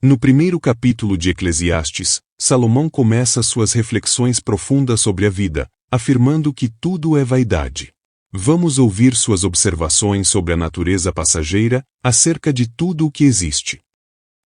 No primeiro capítulo de Eclesiastes, Salomão começa suas reflexões profundas sobre a vida, afirmando que tudo é vaidade. Vamos ouvir suas observações sobre a natureza passageira, acerca de tudo o que existe.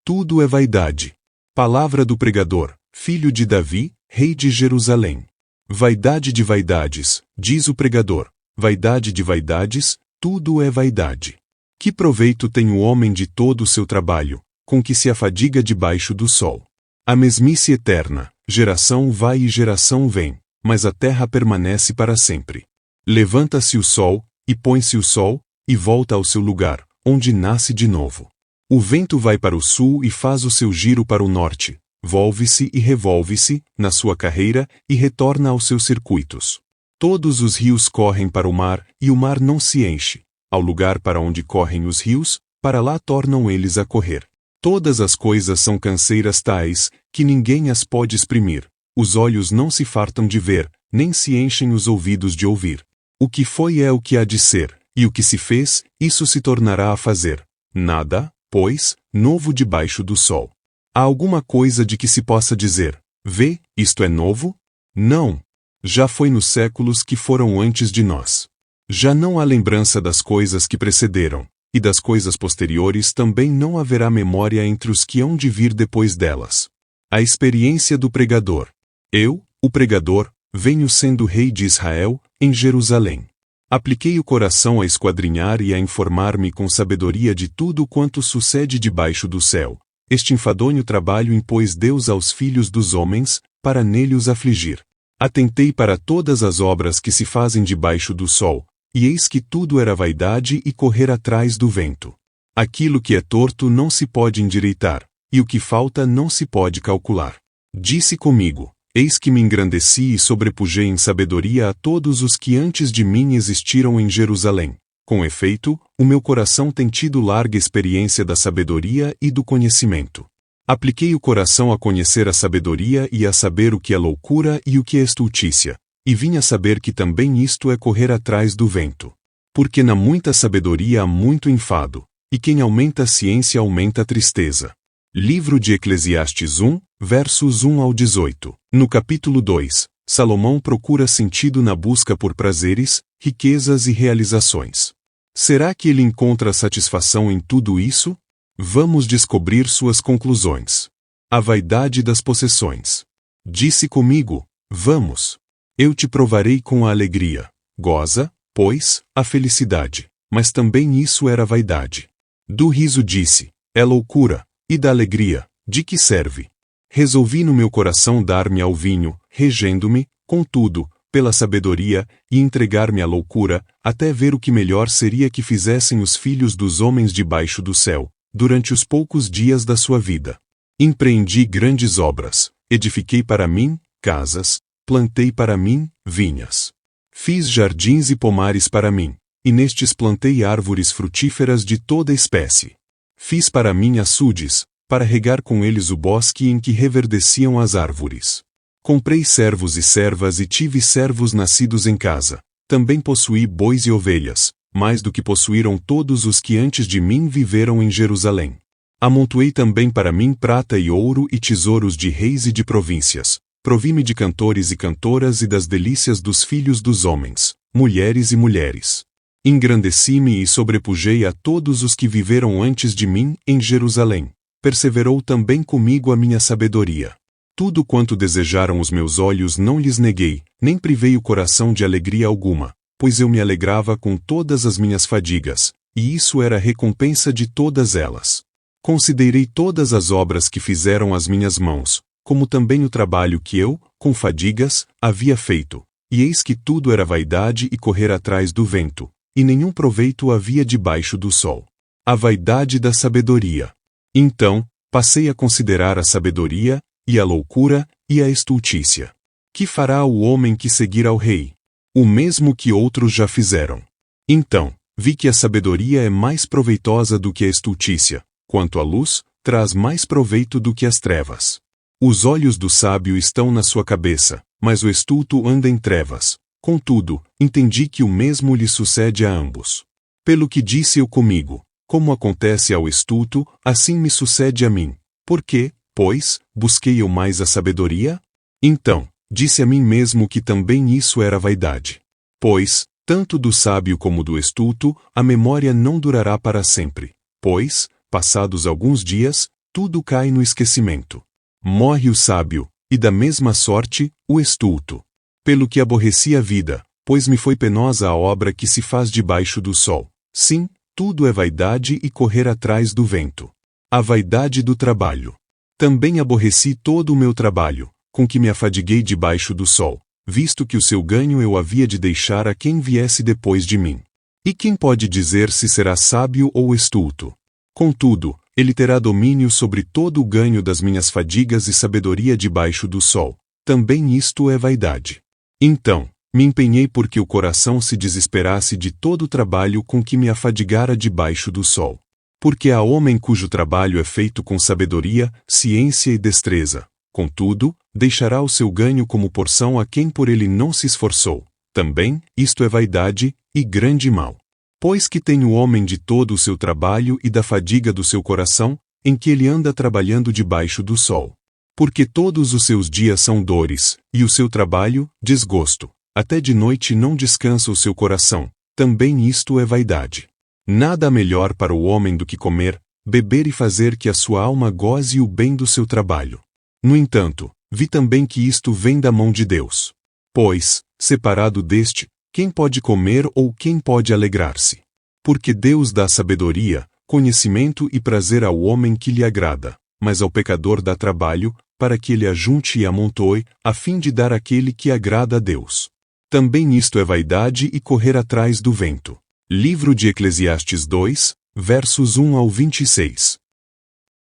Tudo é vaidade. Palavra do pregador, filho de Davi, rei de Jerusalém. Vaidade de vaidades, diz o pregador, vaidade de vaidades, tudo é vaidade. Que proveito tem o homem de todo o seu trabalho, com que se afadiga debaixo do sol? A mesmice eterna, geração vai e geração vem, mas a terra permanece para sempre. Levanta-se o sol, e põe-se o sol, e volta ao seu lugar, onde nasce de novo. O vento vai para o sul e faz o seu giro para o norte, volve-se e revolve-se, na sua carreira, e retorna aos seus circuitos. Todos os rios correm para o mar, e o mar não se enche. Ao lugar para onde correm os rios, para lá tornam eles a correr. Todas as coisas são canseiras tais, que ninguém as pode exprimir. Os olhos não se fartam de ver, nem se enchem os ouvidos de ouvir. O que foi é o que há de ser, e o que se fez, isso se tornará a fazer. Nada, pois, novo debaixo do sol. Há alguma coisa de que se possa dizer, vê, isto é novo? Não. Já foi nos séculos que foram antes de nós. Já não há lembrança das coisas que precederam, e das coisas posteriores também não haverá memória entre os que hão de vir depois delas. A experiência do pregador. Eu, o pregador, venho sendo rei de Israel, em Jerusalém. Apliquei o coração a esquadrinhar e a informar-me com sabedoria de tudo quanto sucede debaixo do céu. Este enfadonho trabalho impôs Deus aos filhos dos homens, para nele os afligir. Atentei para todas as obras que se fazem debaixo do sol, e eis que tudo era vaidade e correr atrás do vento. Aquilo que é torto não se pode endireitar, e o que falta não se pode calcular. Disse comigo, eis que me engrandeci e sobrepujei em sabedoria a todos os que antes de mim existiram em Jerusalém. Com efeito, o meu coração tem tido larga experiência da sabedoria e do conhecimento. Apliquei o coração a conhecer a sabedoria e a saber o que é loucura e o que é estultícia, e vim a saber que também isto é correr atrás do vento. Porque na muita sabedoria há muito enfado, e quem aumenta a ciência aumenta a tristeza. Livro de Eclesiastes 1, versos 1 ao 18. No capítulo 2, Salomão procura sentido na busca por prazeres, riquezas e realizações. Será que ele encontra satisfação em tudo isso? Vamos descobrir suas conclusões. A vaidade das possessões. Disse comigo, vamos. Eu te provarei com a alegria. Goza, pois, a felicidade. Mas também isso era vaidade. Do riso disse, é loucura. E da alegria, de que serve? Resolvi no meu coração dar-me ao vinho, regendo-me, contudo, pela sabedoria, e entregar-me à loucura, até ver o que melhor seria que fizessem os filhos dos homens debaixo do céu, durante os poucos dias da sua vida. Empreendi grandes obras, edifiquei para mim casas, plantei para mim vinhas. Fiz jardins e pomares para mim, e nestes plantei árvores frutíferas de toda espécie. Fiz para mim açudes, para regar com eles o bosque em que reverdeciam as árvores. Comprei servos e servas e tive servos nascidos em casa. Também possuí bois e ovelhas, mais do que possuíram todos os que antes de mim viveram em Jerusalém. Amontoei também para mim prata e ouro e tesouros de reis e de províncias. Provi-me de cantores e cantoras e das delícias dos filhos dos homens, mulheres e mulheres. Engrandeci-me e sobrepujei a todos os que viveram antes de mim em Jerusalém. Perseverou também comigo a minha sabedoria. Tudo quanto desejaram os meus olhos não lhes neguei, nem privei o coração de alegria alguma, pois eu me alegrava com todas as minhas fadigas, e isso era a recompensa de todas elas. Considerei todas as obras que fizeram as minhas mãos, como também o trabalho que eu, com fadigas, havia feito, e eis que tudo era vaidade e correr atrás do vento, e nenhum proveito havia debaixo do sol. A vaidade da sabedoria. Então, passei a considerar a sabedoria, e a loucura, e a estultícia. Que fará o homem que seguir ao rei? O mesmo que outros já fizeram. Então, vi que a sabedoria é mais proveitosa do que a estultícia, quanto a luz, traz mais proveito do que as trevas. Os olhos do sábio estão na sua cabeça, mas o estulto anda em trevas. Contudo, entendi que o mesmo lhe sucede a ambos. Pelo que disse eu comigo, como acontece ao estulto, assim me sucede a mim. Por que, pois, busquei eu mais a sabedoria? Então, disse a mim mesmo que também isso era vaidade. Pois, tanto do sábio como do estulto, a memória não durará para sempre, pois, passados alguns dias, tudo cai no esquecimento. Morre o sábio, e da mesma sorte, o estulto. Pelo que aborreci a vida, pois me foi penosa a obra que se faz debaixo do sol. Sim, tudo é vaidade e correr atrás do vento. A vaidade do trabalho. Também aborreci todo o meu trabalho, com que me afadiguei debaixo do sol, visto que o seu ganho eu havia de deixar a quem viesse depois de mim. E quem pode dizer se será sábio ou estulto? Contudo, ele terá domínio sobre todo o ganho das minhas fadigas e sabedoria debaixo do sol. Também isto é vaidade. Então, me empenhei porque o coração se desesperasse de todo o trabalho com que me afadigara debaixo do sol. Porque há homem cujo trabalho é feito com sabedoria, ciência e destreza. Contudo, deixará o seu ganho como porção a quem por ele não se esforçou. Também, isto é vaidade, e grande mal. Pois que tem o homem de todo o seu trabalho e da fadiga do seu coração, em que ele anda trabalhando debaixo do sol. Porque todos os seus dias são dores, e o seu trabalho, desgosto. Até de noite não descansa o seu coração. Também isto é vaidade. Nada melhor para o homem do que comer, beber e fazer que a sua alma goze o bem do seu trabalho. No entanto, vi também que isto vem da mão de Deus. Pois, separado deste, quem pode comer ou quem pode alegrar-se? Porque Deus dá sabedoria, conhecimento e prazer ao homem que lhe agrada, mas ao pecador dá trabalho, para que ele ajunte e amontoe, a fim de dar àquele que agrada a Deus. Também isto é vaidade e correr atrás do vento. Livro de Eclesiastes 2, versos 1 ao 26.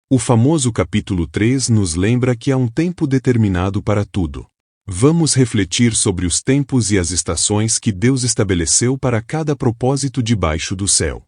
O famoso capítulo 3 nos lembra que há um tempo determinado para tudo. Vamos refletir sobre os tempos e as estações que Deus estabeleceu para cada propósito debaixo do céu.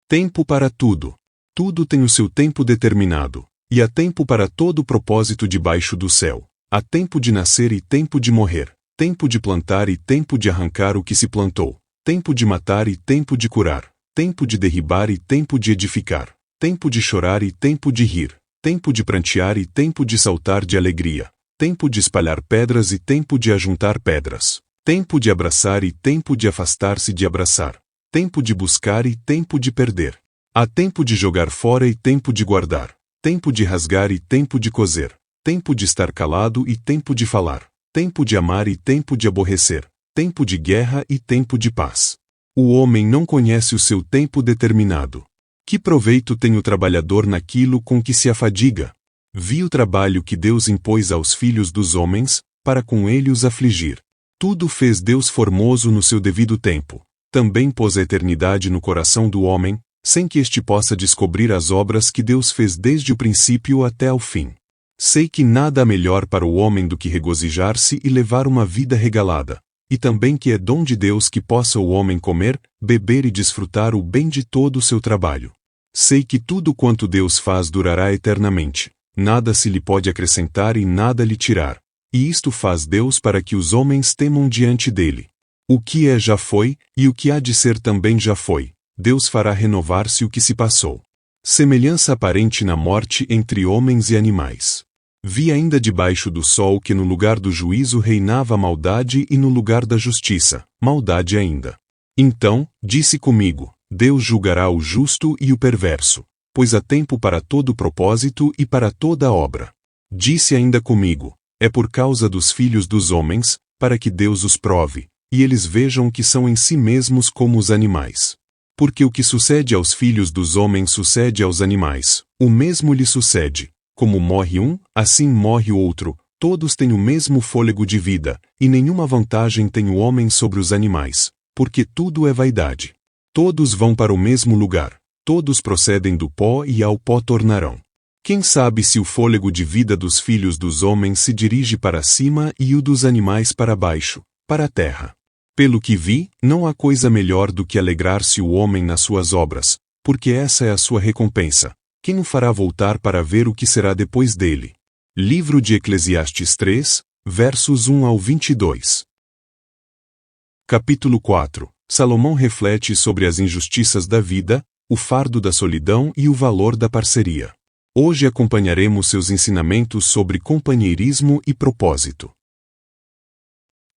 Tempo para tudo. Tudo tem o seu tempo determinado, e há tempo para todo propósito debaixo do céu. Há tempo de nascer e tempo de morrer, tempo de plantar e tempo de arrancar o que se plantou, tempo de matar e tempo de curar, tempo de derribar e tempo de edificar, tempo de chorar e tempo de rir, tempo de prantear e tempo de saltar de alegria, tempo de espalhar pedras e tempo de ajuntar pedras, tempo de abraçar e tempo de afastar-se de abraçar, tempo de buscar e tempo de perder. Há tempo de jogar fora e tempo de guardar, tempo de rasgar e tempo de coser, tempo de estar calado e tempo de falar, tempo de amar e tempo de aborrecer, tempo de guerra e tempo de paz. O homem não conhece o seu tempo determinado. Que proveito tem o trabalhador naquilo com que se afadiga? Vi o trabalho que Deus impôs aos filhos dos homens, para com ele os afligir. Tudo fez Deus formoso no seu devido tempo. Também pôs a eternidade no coração do homem, sem que este possa descobrir as obras que Deus fez desde o princípio até ao fim. Sei que nada há melhor para o homem do que regozijar-se e levar uma vida regalada, e também que é dom de Deus que possa o homem comer, beber e desfrutar o bem de todo o seu trabalho. Sei que tudo quanto Deus faz durará eternamente. Nada se lhe pode acrescentar e nada lhe tirar. E isto faz Deus para que os homens temam diante dele. O que é já foi, e o que há de ser também já foi. Deus fará renovar-se o que se passou. Semelhança aparente na morte entre homens e animais. Vi ainda debaixo do sol que no lugar do juízo reinava a maldade e no lugar da justiça, maldade ainda. Então, disse comigo, Deus julgará o justo e o perverso, pois há tempo para todo propósito e para toda obra. Disse ainda comigo, é por causa dos filhos dos homens, para que Deus os prove, e eles vejam que são em si mesmos como os animais. Porque o que sucede aos filhos dos homens sucede aos animais, o mesmo lhe sucede. Como morre um, assim morre o outro, todos têm o mesmo fôlego de vida, e nenhuma vantagem tem o homem sobre os animais, porque tudo é vaidade. Todos vão para o mesmo lugar. Todos procedem do pó e ao pó tornarão. Quem sabe se o fôlego de vida dos filhos dos homens se dirige para cima e o dos animais para baixo, para a terra. Pelo que vi, não há coisa melhor do que alegrar-se o homem nas suas obras, porque essa é a sua recompensa. Quem o fará voltar para ver o que será depois dele? Livro de Eclesiastes 3, versos 1 ao 22. Capítulo 4. Salomão reflete sobre as injustiças da vida, o fardo da solidão e o valor da parceria. Hoje acompanharemos seus ensinamentos sobre companheirismo e propósito.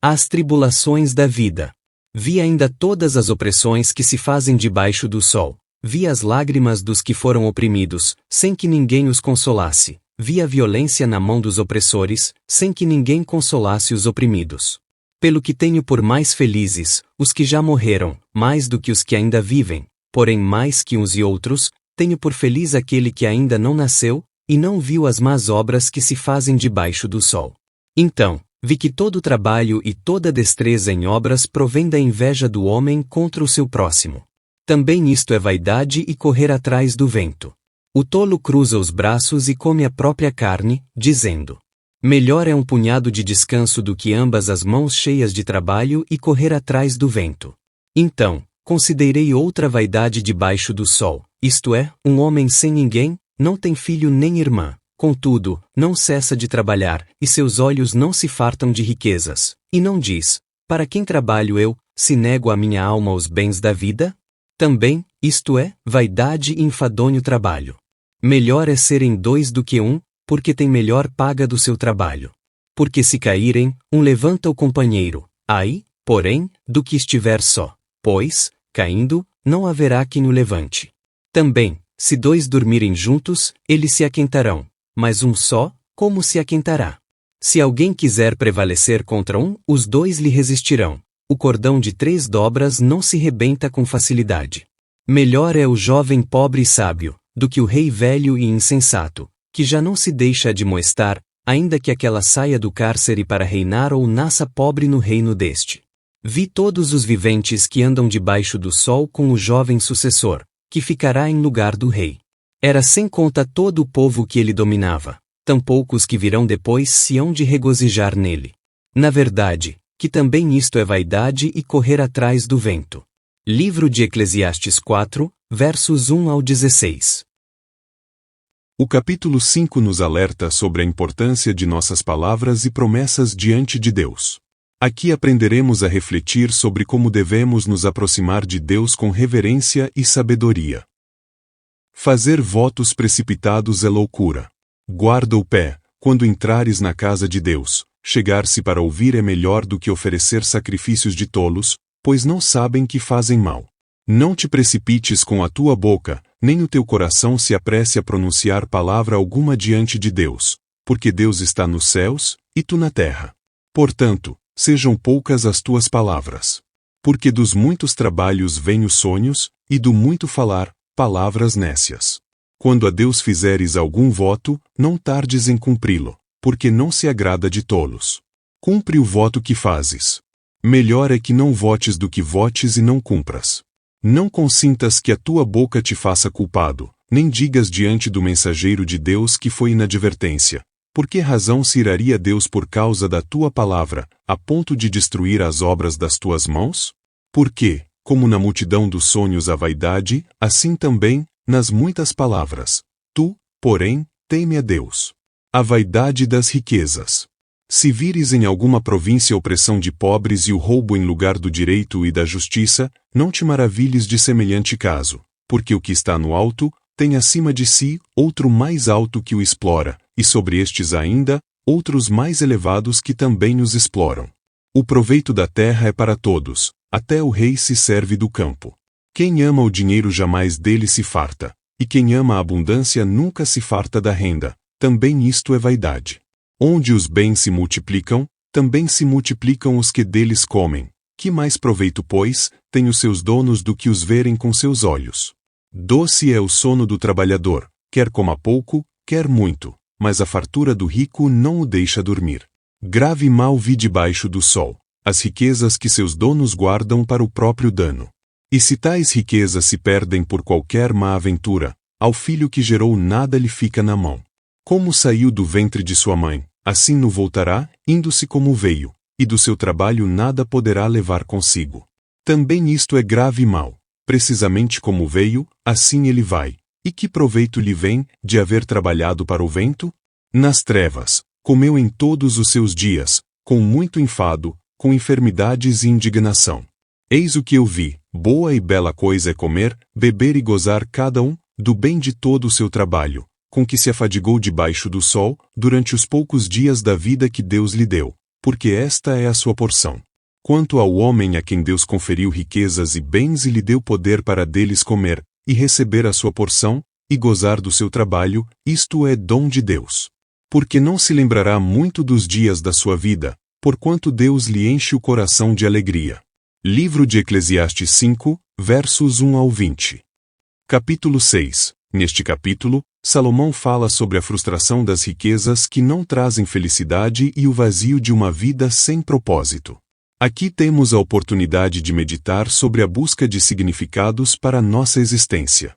As tribulações da vida. Vi ainda todas as opressões que se fazem debaixo do sol. Vi as lágrimas dos que foram oprimidos, sem que ninguém os consolasse. Vi a violência na mão dos opressores, sem que ninguém consolasse os oprimidos. Pelo que tenho por mais felizes, os que já morreram, mais do que os que ainda vivem, porém mais que uns e outros, tenho por feliz aquele que ainda não nasceu, e não viu as más obras que se fazem debaixo do sol. Então, vi que todo trabalho e toda destreza em obras provém da inveja do homem contra o seu próximo. Também isto é vaidade e correr atrás do vento. O tolo cruza os braços e come a própria carne, dizendo: melhor é um punhado de descanso do que ambas as mãos cheias de trabalho e correr atrás do vento. Então, considerei outra vaidade debaixo do sol, isto é, um homem sem ninguém, não tem filho nem irmã, contudo, não cessa de trabalhar, e seus olhos não se fartam de riquezas, e não diz: para quem trabalho eu, se nego a minha alma os bens da vida? Também, isto é, vaidade e enfadonho trabalho. Melhor é serem dois do que um, porque tem melhor paga do seu trabalho. Porque se caírem, um levanta o companheiro, ai, porém, do que estiver só, pois, caindo, não haverá quem o levante. Também, se dois dormirem juntos, eles se aquentarão, mas um só, como se aquentará? Se alguém quiser prevalecer contra um, os dois lhe resistirão. O cordão de 3 dobras não se rebenta com facilidade. Melhor é o jovem pobre e sábio, do que o rei velho e insensato, que já não se deixa admoestar, ainda que aquela saia do cárcere para reinar ou nasça pobre no reino deste. Vi todos os viventes que andam debaixo do sol com o jovem sucessor, que ficará em lugar do rei. Era sem conta todo o povo que ele dominava, tampouco os que virão depois se hão de regozijar nele. Na verdade, que também isto é vaidade e correr atrás do vento. Livro de Eclesiastes 4, versos 1 ao 16. O capítulo 5 nos alerta sobre a importância de nossas palavras e promessas diante de Deus. Aqui aprenderemos a refletir sobre como devemos nos aproximar de Deus com reverência e sabedoria. Fazer votos precipitados é loucura. Guarda o pé, quando entrares na casa de Deus. Chegar-se para ouvir é melhor do que oferecer sacrifícios de tolos, pois não sabem que fazem mal. Não te precipites com a tua boca, nem o teu coração se apresse a pronunciar palavra alguma diante de Deus, porque Deus está nos céus, e tu na terra. Portanto, sejam poucas as tuas palavras. Porque dos muitos trabalhos vêm os sonhos, e do muito falar, palavras nécias. Quando a Deus fizeres algum voto, não tardes em cumpri-lo, porque não se agrada de tolos. Cumpre o voto que fazes. Melhor é que não votes do que votes e não cumpras. Não consintas que a tua boca te faça culpado, nem digas diante do mensageiro de Deus que foi inadvertência. Por que razão se iraria Deus por causa da tua palavra, a ponto de destruir as obras das tuas mãos? Porque, como na multidão dos sonhos a vaidade, assim também, nas muitas palavras. Tu, porém, teme a Deus. A vaidade das riquezas. Se vires em alguma província a opressão de pobres e o roubo em lugar do direito e da justiça, não te maravilhes de semelhante caso, porque o que está no alto, tem acima de si outro mais alto que o explora, e sobre estes ainda, outros mais elevados que também os exploram. O proveito da terra é para todos, até o rei se serve do campo. Quem ama o dinheiro jamais dele se farta, e quem ama a abundância nunca se farta da renda. Também isto é vaidade. Onde os bens se multiplicam, também se multiplicam os que deles comem. Que mais proveito, pois, têm os seus donos do que os verem com seus olhos? Doce é o sono do trabalhador, quer coma pouco, quer muito, mas a fartura do rico não o deixa dormir. Grave mal vi debaixo do sol, as riquezas que seus donos guardam para o próprio dano. E se tais riquezas se perdem por qualquer má aventura, ao filho que gerou nada lhe fica na mão. Como saiu do ventre de sua mãe, assim no voltará, indo-se como veio, e do seu trabalho nada poderá levar consigo. Também isto é grave mal. Precisamente como veio, assim ele vai. E que proveito lhe vem, de haver trabalhado para o vento? Nas trevas, comeu em todos os seus dias, com muito enfado, com enfermidades e indignação. Eis o que eu vi, boa e bela coisa é comer, beber e gozar cada um, do bem de todo o seu trabalho, com que se afadigou debaixo do sol, durante os poucos dias da vida que Deus lhe deu, porque esta é a sua porção. Quanto ao homem a quem Deus conferiu riquezas e bens e lhe deu poder para deles comer, e receber a sua porção, e gozar do seu trabalho, isto é dom de Deus. Porque não se lembrará muito dos dias da sua vida, porquanto Deus lhe enche o coração de alegria. Livro de Eclesiastes 5, versos 1 ao 20. Capítulo 6. Neste capítulo, Salomão fala sobre a frustração das riquezas que não trazem felicidade e o vazio de uma vida sem propósito. Aqui temos a oportunidade de meditar sobre a busca de significados para a nossa existência.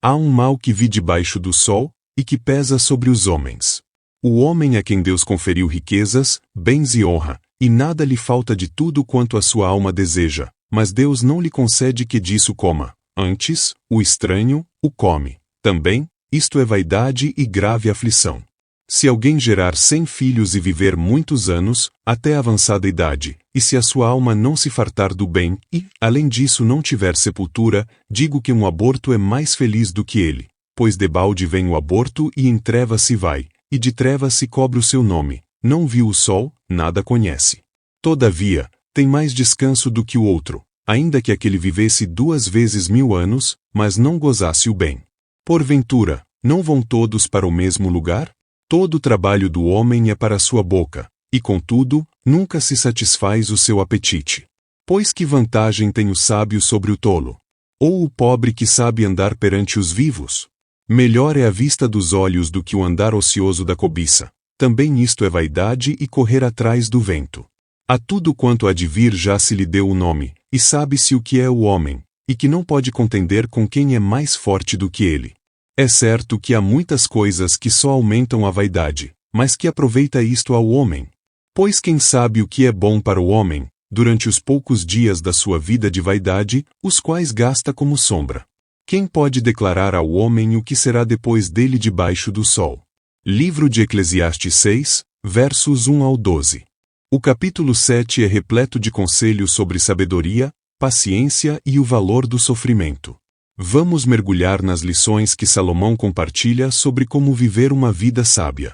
Há um mal que vi debaixo do sol, e que pesa sobre os homens. O homem a quem Deus conferiu riquezas, bens e honra, e nada lhe falta de tudo quanto a sua alma deseja, mas Deus não lhe concede que disso coma. Antes, o estranho o come. Também, isto é vaidade e grave aflição. Se alguém gerar 100 filhos e viver muitos anos, até avançada idade, e se a sua alma não se fartar do bem, e, além disso não tiver sepultura, digo que um aborto é mais feliz do que ele, pois debalde vem o aborto e em trevas se vai, e de trevas se cobre o seu nome, não viu o sol, nada conhece. Todavia, tem mais descanso do que o outro, ainda que aquele vivesse 2 vezes 1000 anos, mas não gozasse o bem. Porventura, não vão todos para o mesmo lugar? Todo o trabalho do homem é para a sua boca, e contudo, nunca se satisfaz o seu apetite. Pois que vantagem tem o sábio sobre o tolo? Ou o pobre que sabe andar perante os vivos? Melhor é a vista dos olhos do que o andar ocioso da cobiça. Também isto é vaidade e correr atrás do vento. A tudo quanto há de vir já se lhe deu o nome, e sabe-se o que é o homem, e que não pode contender com quem é mais forte do que ele. É certo que há muitas coisas que só aumentam a vaidade, mas que aproveita isto ao homem? Pois quem sabe o que é bom para o homem, durante os poucos dias da sua vida de vaidade, os quais gasta como sombra? Quem pode declarar ao homem o que será depois dele debaixo do sol? Livro de Eclesiastes 6, versos 1 ao 12. O capítulo 7 é repleto de conselhos sobre sabedoria, paciência e o valor do sofrimento. Vamos mergulhar nas lições que Salomão compartilha sobre como viver uma vida sábia.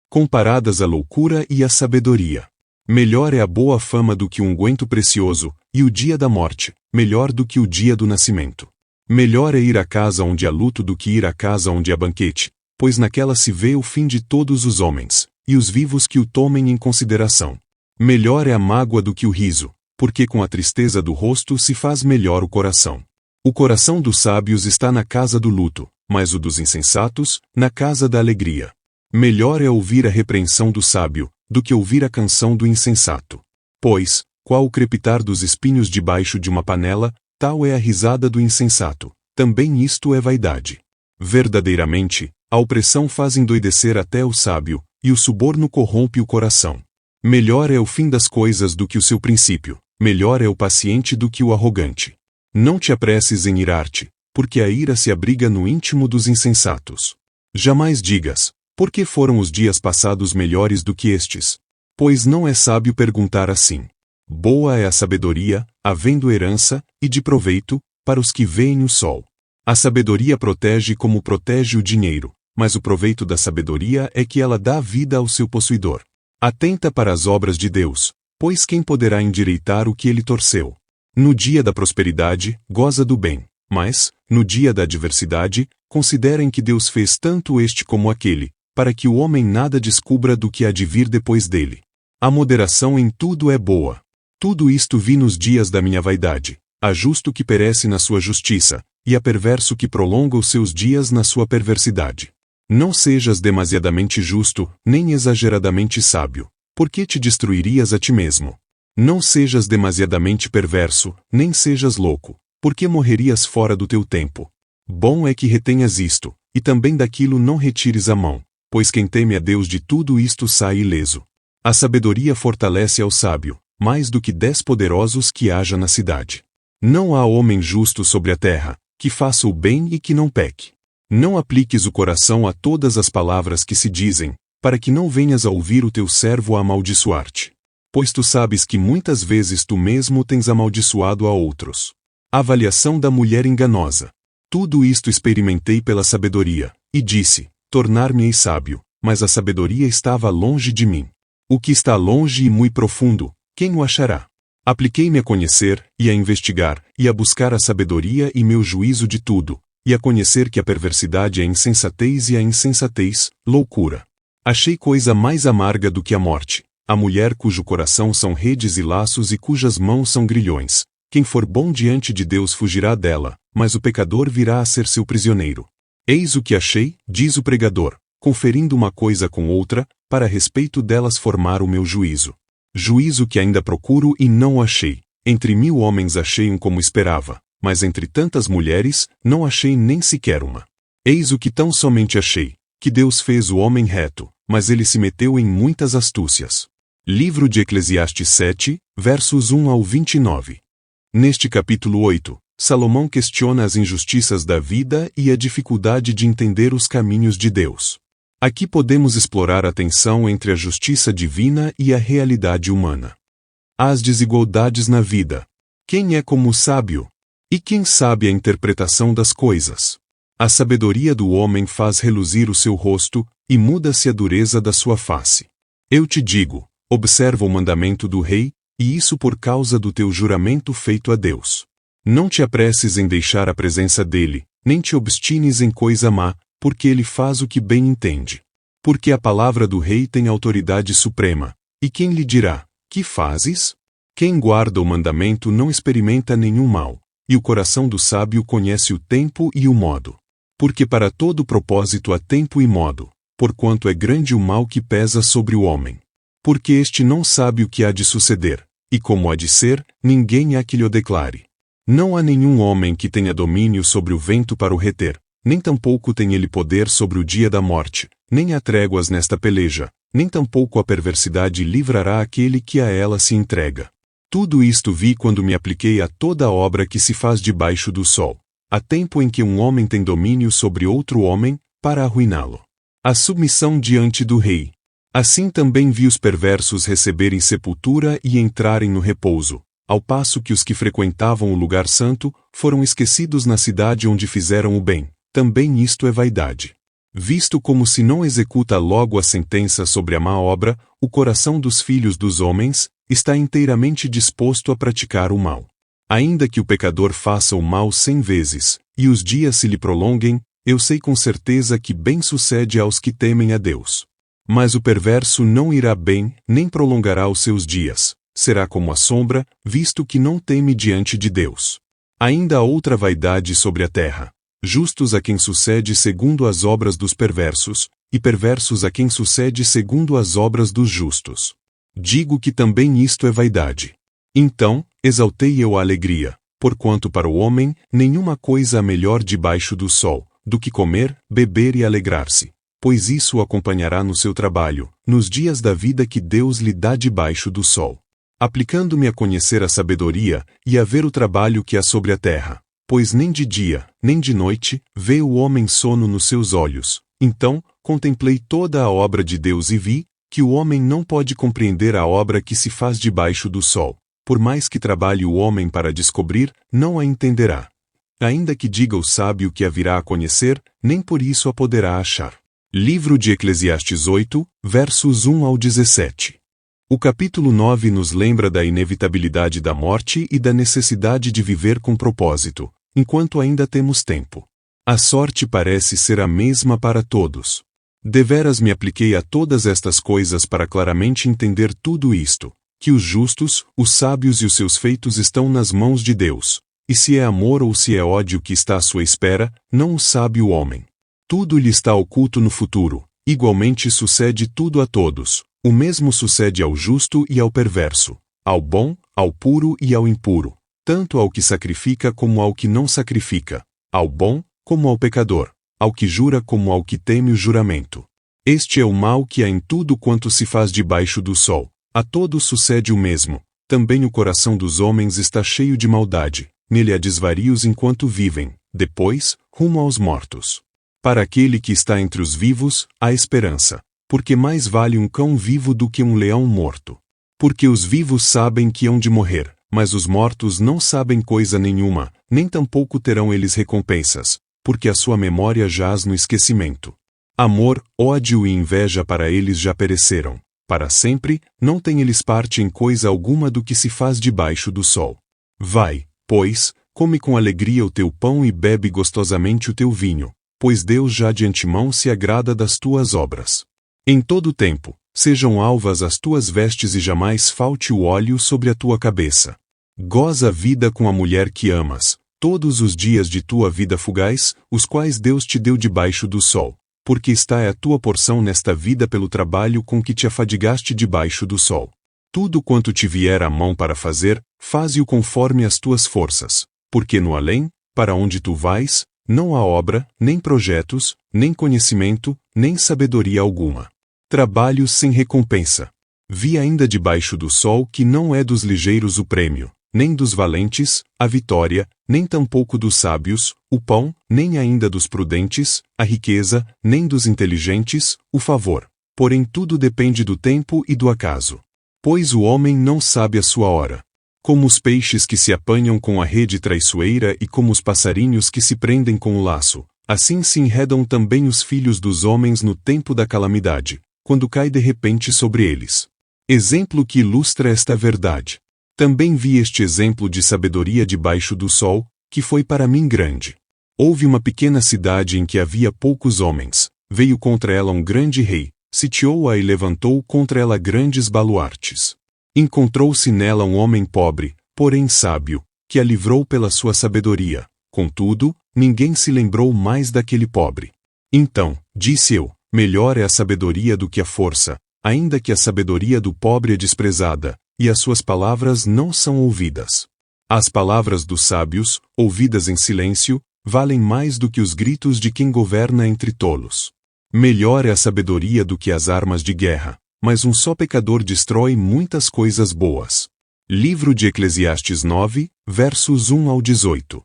Comparadas à loucura e à sabedoria. Melhor é a boa fama do que um unguento precioso, e o dia da morte, melhor do que o dia do nascimento. Melhor é ir à casa onde há luto do que ir à casa onde há banquete, pois naquela se vê o fim de todos os homens, e os vivos que o tomem em consideração. Melhor é a mágoa do que o riso, porque com a tristeza do rosto se faz melhor o coração. O coração dos sábios está na casa do luto, mas o dos insensatos, na casa da alegria. Melhor é ouvir a repreensão do sábio, do que ouvir a canção do insensato. Pois, qual o crepitar dos espinhos debaixo de uma panela, tal é a risada do insensato. Também isto é vaidade. Verdadeiramente, a opressão faz endoidecer até o sábio, e o suborno corrompe o coração. Melhor é o fim das coisas do que o seu princípio, melhor é o paciente do que o arrogante. Não te apresses em irar-te, porque a ira se abriga no íntimo dos insensatos. Jamais digas, por que foram os dias passados melhores do que estes? Pois não é sábio perguntar assim. Boa é a sabedoria, havendo herança, e de proveito, para os que veem o sol. A sabedoria protege como protege o dinheiro, mas o proveito da sabedoria é que ela dá vida ao seu possuidor. Atenta para as obras de Deus, pois quem poderá endireitar o que ele torceu? No dia da prosperidade, goza do bem, mas, no dia da adversidade, considerem que Deus fez tanto este como aquele, para que o homem nada descubra do que há de vir depois dele. A moderação em tudo é boa. Tudo isto vi nos dias da minha vaidade. Há justo que perece na sua justiça, e há perverso que prolonga os seus dias na sua perversidade. Não sejas demasiadamente justo, nem exageradamente sábio, porque te destruirias a ti mesmo. Não sejas demasiadamente perverso, nem sejas louco, porque morrerias fora do teu tempo. Bom é que retenhas isto, e também daquilo não retires a mão, pois quem teme a Deus de tudo isto sai ileso. A sabedoria fortalece ao sábio, mais do que 10 poderosos que haja na cidade. Não há homem justo sobre a terra, que faça o bem e que não peque. Não apliques o coração a todas as palavras que se dizem, para que não venhas a ouvir o teu servo a amaldiçoar-te. Pois tu sabes que muitas vezes tu mesmo tens amaldiçoado a outros. Avaliação da mulher enganosa. Tudo isto experimentei pela sabedoria, e disse, tornar-me-ei sábio, mas a sabedoria estava longe de mim. O que está longe e muito profundo, quem o achará? Apliquei-me a conhecer, e a investigar, e a buscar a sabedoria e meu juízo de tudo, e a conhecer que a perversidade é insensatez e a insensatez, loucura. Achei coisa mais amarga do que a morte, a mulher cujo coração são redes e laços e cujas mãos são grilhões. Quem for bom diante de Deus fugirá dela, mas o pecador virá a ser seu prisioneiro. Eis o que achei, diz o pregador, conferindo uma coisa com outra, para a respeito delas formar o meu juízo. Juízo que ainda procuro e não o achei. Entre 1000 homens achei um como esperava, mas entre tantas mulheres, não achei nem sequer uma. Eis o que tão somente achei, que Deus fez o homem reto, mas ele se meteu em muitas astúcias. Livro de Eclesiastes 7, versos 1 ao 29. Neste capítulo 8, Salomão questiona as injustiças da vida e a dificuldade de entender os caminhos de Deus. Aqui podemos explorar a tensão entre a justiça divina e a realidade humana. Há as desigualdades na vida. Quem é como o sábio? E quem sabe a interpretação das coisas? A sabedoria do homem faz reluzir o seu rosto, e muda-se a dureza da sua face. Eu te digo, observa o mandamento do rei, e isso por causa do teu juramento feito a Deus. Não te apresses em deixar a presença dele, nem te obstines em coisa má, porque ele faz o que bem entende. Porque a palavra do rei tem autoridade suprema, e quem lhe dirá, que fazes? Quem guarda o mandamento não experimenta nenhum mal, e o coração do sábio conhece o tempo e o modo. Porque para todo propósito há tempo e modo, porquanto é grande o mal que pesa sobre o homem. Porque este não sabe o que há de suceder, e como há de ser, ninguém há que lhe o declare. Não há nenhum homem que tenha domínio sobre o vento para o reter, nem tampouco tem ele poder sobre o dia da morte, nem há tréguas nesta peleja, nem tampouco a perversidade livrará aquele que a ela se entrega. Tudo isto vi quando me apliquei a toda a obra que se faz debaixo do sol. Há tempo em que um homem tem domínio sobre outro homem, para arruiná-lo. A submissão diante do rei. Assim também vi os perversos receberem sepultura e entrarem no repouso, ao passo que os que frequentavam o lugar santo foram esquecidos na cidade onde fizeram o bem. Também isto é vaidade. Visto como se não executa logo a sentença sobre a má obra, o coração dos filhos dos homens está inteiramente disposto a praticar o mal. Ainda que o pecador faça o mal 100 vezes, e os dias se lhe prolonguem, eu sei com certeza que bem sucede aos que temem a Deus. Mas o perverso não irá bem, nem prolongará os seus dias. Será como a sombra, visto que não teme diante de Deus. Ainda há outra vaidade sobre a terra. Justos a quem sucede segundo as obras dos perversos, e perversos a quem sucede segundo as obras dos justos. Digo que também isto é vaidade. Então, exaltei eu a alegria, porquanto para o homem, nenhuma coisa há melhor debaixo do sol, do que comer, beber e alegrar-se. Pois isso o acompanhará no seu trabalho, nos dias da vida que Deus lhe dá debaixo do sol. Aplicando-me a conhecer a sabedoria, e a ver o trabalho que há sobre a terra. Pois nem de dia, nem de noite, vê o homem sono nos seus olhos. Então, contemplei toda a obra de Deus e vi, que o homem não pode compreender a obra que se faz debaixo do sol. Por mais que trabalhe o homem para descobrir, não a entenderá. Ainda que diga o sábio que a virá a conhecer, nem por isso a poderá achar. Livro de Eclesiastes 8, versos 1 ao 17. O capítulo 9 nos lembra da inevitabilidade da morte e da necessidade de viver com propósito, enquanto ainda temos tempo. A sorte parece ser a mesma para todos. Deveras me apliquei a todas estas coisas para claramente entender tudo isto, que os justos, os sábios e os seus feitos estão nas mãos de Deus, e se é amor ou se é ódio que está à sua espera, não o sabe o homem. Tudo lhe está oculto no futuro, igualmente sucede tudo a todos. O mesmo sucede ao justo e ao perverso, ao bom, ao puro e ao impuro, tanto ao que sacrifica como ao que não sacrifica, ao bom como ao pecador, ao que jura como ao que teme o juramento. Este é o mal que há em tudo quanto se faz debaixo do sol. A todos sucede o mesmo. Também o coração dos homens está cheio de maldade, nele há desvarios enquanto vivem, depois, rumo aos mortos. Para aquele que está entre os vivos, há esperança. Porque mais vale um cão vivo do que um leão morto. Porque os vivos sabem que hão de morrer, mas os mortos não sabem coisa nenhuma, nem tampouco terão eles recompensas, porque a sua memória jaz no esquecimento. Amor, ódio e inveja para eles já pereceram. Para sempre, não têm eles parte em coisa alguma do que se faz debaixo do sol. Vai, pois, come com alegria o teu pão e bebe gostosamente o teu vinho, pois Deus já de antemão se agrada das tuas obras. Em todo tempo, sejam alvas as tuas vestes e jamais falte o óleo sobre a tua cabeça. Goza a vida com a mulher que amas, todos os dias de tua vida fugaz, os quais Deus te deu debaixo do sol, porque está a tua porção nesta vida pelo trabalho com que te afadigaste debaixo do sol. Tudo quanto te vier à mão para fazer, faze-o conforme as tuas forças, porque no além, para onde tu vais, não há obra, nem projetos, nem conhecimento, nem sabedoria alguma. Trabalhos sem recompensa. Vi ainda debaixo do sol que não é dos ligeiros o prêmio, nem dos valentes, a vitória, nem tampouco dos sábios, o pão, nem ainda dos prudentes, a riqueza, nem dos inteligentes, o favor. Porém tudo depende do tempo e do acaso. Pois o homem não sabe a sua hora. Como os peixes que se apanham com a rede traiçoeira e como os passarinhos que se prendem com o laço, assim se enredam também os filhos dos homens no tempo da calamidade, quando cai de repente sobre eles. Exemplo que ilustra esta verdade. Também vi este exemplo de sabedoria debaixo do sol, que foi para mim grande. Houve uma pequena cidade em que havia poucos homens, veio contra ela um grande rei, sitiou-a e levantou contra ela grandes baluartes. Encontrou-se nela um homem pobre, porém sábio, que a livrou pela sua sabedoria. Contudo, ninguém se lembrou mais daquele pobre. Então, disse eu, melhor é a sabedoria do que a força, ainda que a sabedoria do pobre é desprezada, e as suas palavras não são ouvidas. As palavras dos sábios, ouvidas em silêncio, valem mais do que os gritos de quem governa entre tolos. Melhor é a sabedoria do que as armas de guerra, mas um só pecador destrói muitas coisas boas. Livro de Eclesiastes 9, versos 1 ao 18.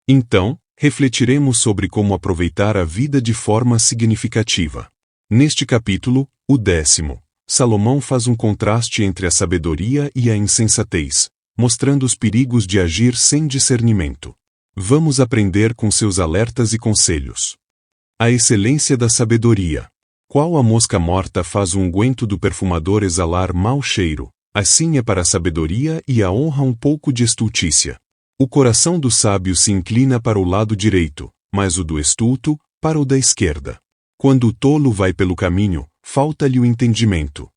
Então, refletiremos sobre como aproveitar a vida de forma significativa. Neste capítulo, o 10º, Salomão faz um contraste entre a sabedoria e a insensatez, mostrando os perigos de agir sem discernimento. Vamos aprender com seus alertas e conselhos. A excelência da sabedoria. Qual a mosca morta faz o unguento do perfumador exalar mau cheiro, assim é para a sabedoria e a honra um pouco de estultícia. O coração do sábio se inclina para o lado direito, mas o do estulto, para o da esquerda. Quando o tolo vai pelo caminho, falta-lhe o entendimento.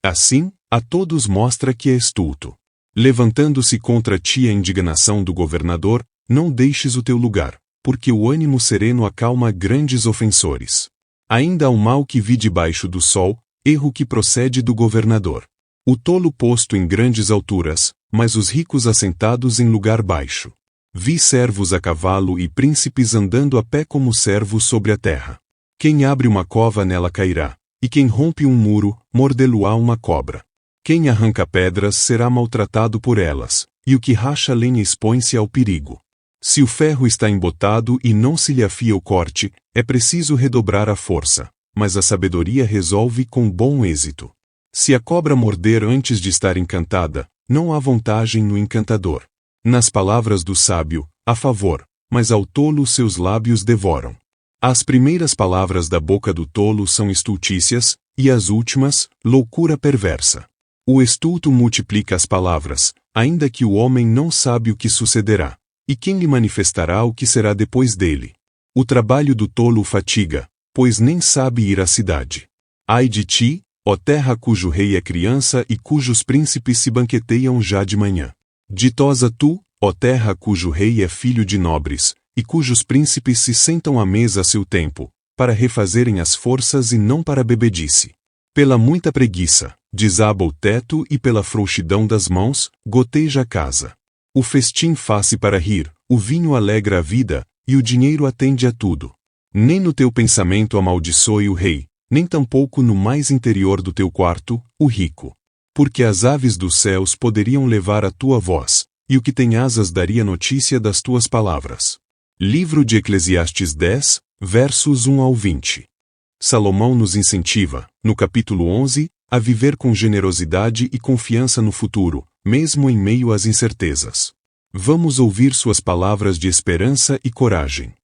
Assim, a todos mostra que é estulto. Levantando-se contra ti a indignação do governador, não deixes o teu lugar, porque o ânimo sereno acalma grandes ofensores. Ainda há um mal que vi debaixo do sol, erro que procede do governador. O tolo posto em grandes alturas, mas os ricos assentados em lugar baixo. Vi servos a cavalo e príncipes andando a pé como servos sobre a terra. Quem abre uma cova nela cairá, e quem rompe um muro, mordê-lo-á uma cobra. Quem arranca pedras será maltratado por elas, e o que racha lenha expõe-se ao perigo. Se o ferro está embotado e não se lhe afia o corte, é preciso redobrar a força, mas a sabedoria resolve com bom êxito. Se a cobra morder antes de estar encantada, não há vantagem no encantador. Nas palavras do sábio, há favor, mas ao tolo seus lábios devoram. As primeiras palavras da boca do tolo são estultícias, e as últimas, loucura perversa. O estulto multiplica as palavras, ainda que o homem não sabe o que sucederá. E quem lhe manifestará o que será depois dele? O trabalho do tolo o fatiga, pois nem sabe ir à cidade. Ai de ti, ó terra cujo rei é criança e cujos príncipes se banqueteiam já de manhã. Ditosa tu, ó terra cujo rei é filho de nobres, e cujos príncipes se sentam à mesa a seu tempo, para refazerem as forças e não para bebedice. Pela muita preguiça, desaba o teto e pela frouxidão das mãos, goteja a casa. O festim faz-se para rir, o vinho alegra a vida, e o dinheiro atende a tudo. Nem no teu pensamento amaldiçoe o rei, nem tampouco no mais interior do teu quarto, o rico. Porque as aves dos céus poderiam levar a tua voz, e o que tem asas daria notícia das tuas palavras. Livro de Eclesiastes 10, versos 1 ao 20. Salomão nos incentiva, no capítulo 11, a viver com generosidade e confiança no futuro, mesmo em meio às incertezas. Vamos ouvir suas palavras de esperança e coragem.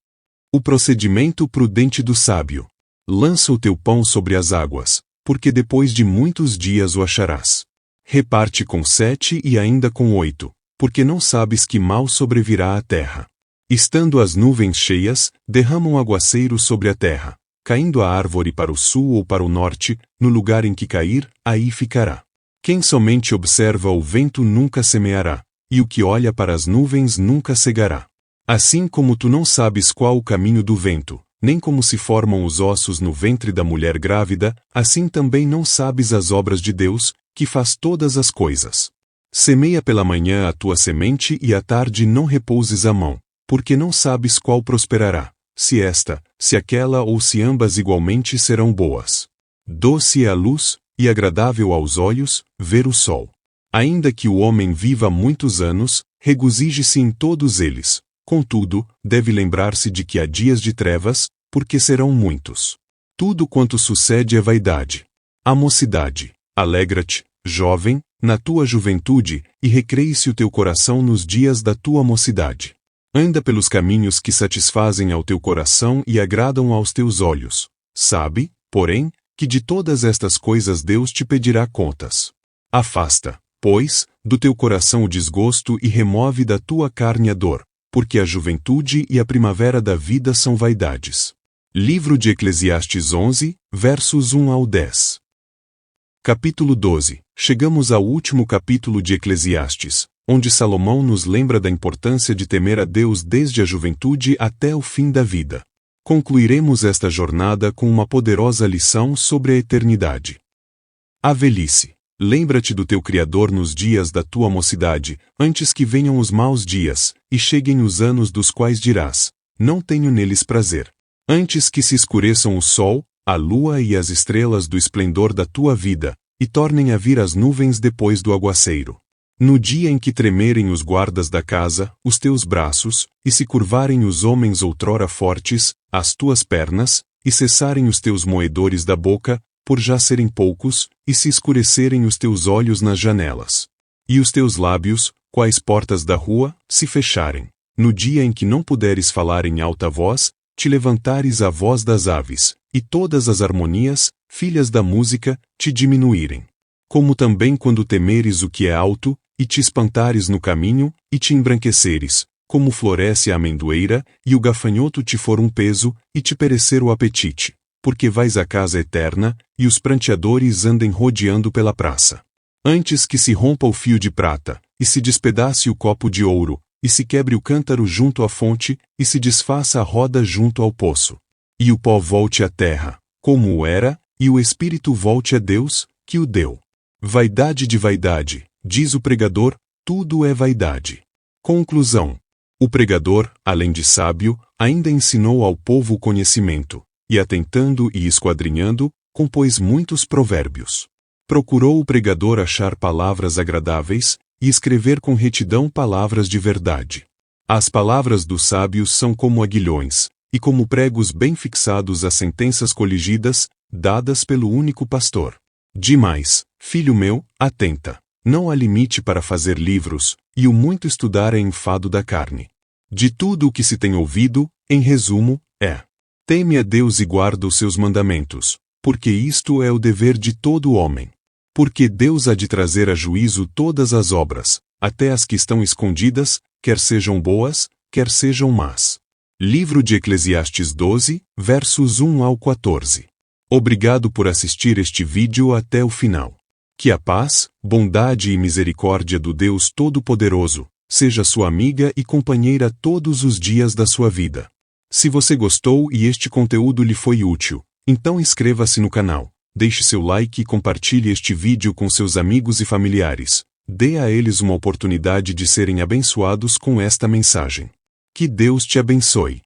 O procedimento prudente do sábio. Lança o teu pão sobre as águas, porque depois de muitos dias o acharás. Reparte com 7 e ainda com 8, porque não sabes que mal sobrevirá à terra. Estando as nuvens cheias, derramam aguaceiro sobre a terra. Caindo a árvore para o sul ou para o norte, no lugar em que cair, aí ficará. Quem somente observa o vento nunca semeará, e o que olha para as nuvens nunca cegará. Assim como tu não sabes qual o caminho do vento, nem como se formam os ossos no ventre da mulher grávida, assim também não sabes as obras de Deus, que faz todas as coisas. Semeia pela manhã a tua semente e à tarde não repouses a mão, porque não sabes qual prosperará, se esta, se aquela ou se ambas igualmente serão boas. Doce é a luz, e agradável aos olhos, ver o sol. Ainda que o homem viva muitos anos, regozije-se em todos eles. Contudo, deve lembrar-se de que há dias de trevas, porque serão muitos. Tudo quanto sucede é vaidade. A mocidade. Alegra-te, jovem, na tua juventude, e recreie-se o teu coração nos dias da tua mocidade. Anda pelos caminhos que satisfazem ao teu coração e agradam aos teus olhos. Sabe, porém, que de todas estas coisas Deus te pedirá contas. Afasta, pois, do teu coração o desgosto e remove da tua carne a dor, porque a juventude e a primavera da vida são vaidades. Livro de Eclesiastes 11, versos 1 ao 10. Capítulo 12. Chegamos ao último capítulo de Eclesiastes, onde Salomão nos lembra da importância de temer a Deus desde a juventude até o fim da vida. Concluiremos esta jornada com uma poderosa lição sobre a eternidade. A velhice. Lembra-te do teu Criador nos dias da tua mocidade, antes que venham os maus dias, e cheguem os anos dos quais dirás, não tenho neles prazer. Antes que se escureçam o sol, a lua e as estrelas do esplendor da tua vida, e tornem a vir as nuvens depois do aguaceiro. No dia em que tremerem os guardas da casa, os teus braços, e se curvarem os homens outrora fortes, as tuas pernas, e cessarem os teus moedores da boca, por já serem poucos, e se escurecerem os teus olhos nas janelas. E os teus lábios, quais portas da rua, se fecharem. No dia em que não puderes falar em alta voz, te levantares a voz das aves, e todas as harmonias, filhas da música, te diminuírem. Como também quando temeres o que é alto, e te espantares no caminho, e te embranqueceres, como floresce a amendoeira, e o gafanhoto te for um peso, e te perecer o apetite. Porque vais à casa eterna, e os pranteadores andem rodeando pela praça. Antes que se rompa o fio de prata, e se despedace o copo de ouro, e se quebre o cântaro junto à fonte, e se desfaça a roda junto ao poço. E o pó volte à terra, como o era, e o espírito volte a Deus, que o deu. Vaidade de vaidade, diz o pregador, tudo é vaidade. Conclusão. O pregador, além de sábio, ainda ensinou ao povo o conhecimento. E atentando e esquadrinhando, compôs muitos provérbios. Procurou o pregador achar palavras agradáveis, e escrever com retidão palavras de verdade. As palavras dos sábios são como aguilhões, e como pregos bem fixados a sentenças coligidas, dadas pelo único pastor. Demais, filho meu, atenta. Não há limite para fazer livros, e o muito estudar é enfado da carne. De tudo o que se tem ouvido, em resumo, é: teme a Deus e guarda os seus mandamentos, porque isto é o dever de todo homem. Porque Deus há de trazer a juízo todas as obras, até as que estão escondidas, quer sejam boas, quer sejam más. Livro de Eclesiastes 12, versos 1 ao 14. Obrigado por assistir este vídeo até o final. Que a paz, bondade e misericórdia do Deus Todo-Poderoso seja sua amiga e companheira todos os dias da sua vida. Se você gostou e este conteúdo lhe foi útil, então inscreva-se no canal, deixe seu like e compartilhe este vídeo com seus amigos e familiares. Dê a eles uma oportunidade de serem abençoados com esta mensagem. Que Deus te abençoe.